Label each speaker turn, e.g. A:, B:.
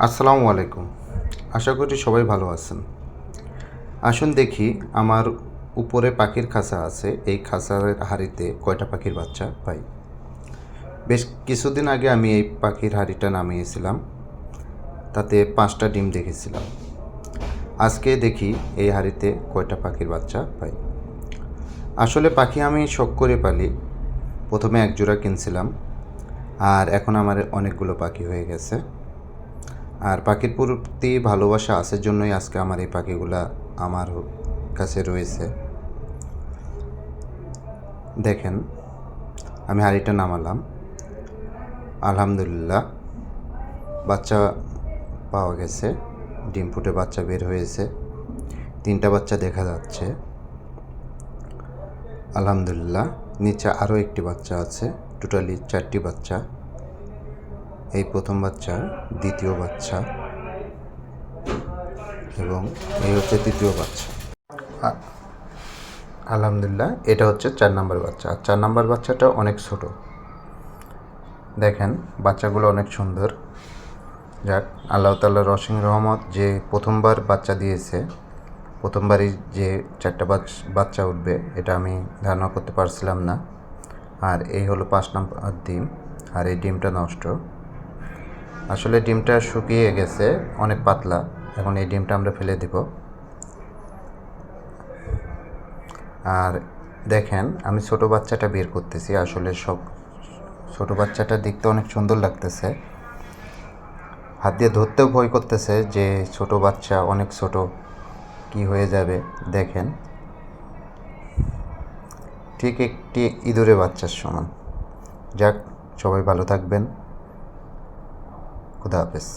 A: আসসালামু আলাইকুম। আশা করি সবাই ভালো আছেন। আসুন দেখি আমার উপরে পাখির খাঁচা আছে, এই খাঁচার হাঁড়িতে কয়টা পাখির বাচ্চা পাই। বেশ কিছুদিন আগে আমি এই পাখির হাঁড়িটা নামিয়েছিলাম, তাতে 5টা ডিম দেখেছিলাম। আজকে দেখি এই হাঁড়িতে কয়টা পাখির বাচ্চা পাই। আসলে পাখি আমি শখ করে পালি। প্রথমে এক জোড়া কিনছিলাম, আর এখন আমার অনেকগুলো পাখি হয়ে গেছে। আর পাখির প্রতি ভালোবাসা আছে জন্যই আজকে আমার এই পাখিগুলা আমার কাছে রয়েছে। দেখেন, আমি হাঁড়িটা নামালাম, আলহামদুলিল্লাহ বাচ্চা পাওয়া গেছে। ডিম ফুটে বাচ্চা বের হয়েছে, 3টা বাচ্চা দেখা যাচ্ছে আলহামদুলিল্লাহ। নিচে আরও একটি বাচ্চা আছে, টোটালি 4টি বাচ্চা। এই প্রথম বাচ্চা, দ্বিতীয় বাচ্চা এবং এই হচ্ছে তৃতীয় বাচ্চা। আলহামদুলিল্লাহ এটা হচ্ছে 4 নম্বর বাচ্চা। আর 4 নম্বর বাচ্চাটা অনেক ছোট। দেখেন বাচ্চাগুলো অনেক সুন্দর। যাক, আল্লাহ তাআলার অসীম রহমত যে প্রথমবার বাচ্চা দিয়েছে, প্রথমবারই যে 4টা বাচ্চা উঠবে এটা আমি ধারণা করতে পারছিলাম না। আর এই হলো 5 নম্বর ডিম, আর এই ডিমটা নষ্ট। আসলে ডিমটা শুকিয়ে গেছে, অনেক পাতলা। এখন এই ডিমটা আমরা ফেলে দিব। আর দেখেন আমি ছোট বাচ্চাটা বের করতেছি। আসলে সব ছোট বাচ্চাটা দেখতে অনেক সুন্দর লাগতেছে, হাত দিয়ে ধরতেও ভয় করতেছে যে ছোট বাচ্চা, অনেক ছোট, কি হয়ে যাবে। দেখেন ঠিক একটি ইঁদুরের বাচ্চার সমান। যাক, সবাই ভালো থাকবেন। খুদা হাফেজ।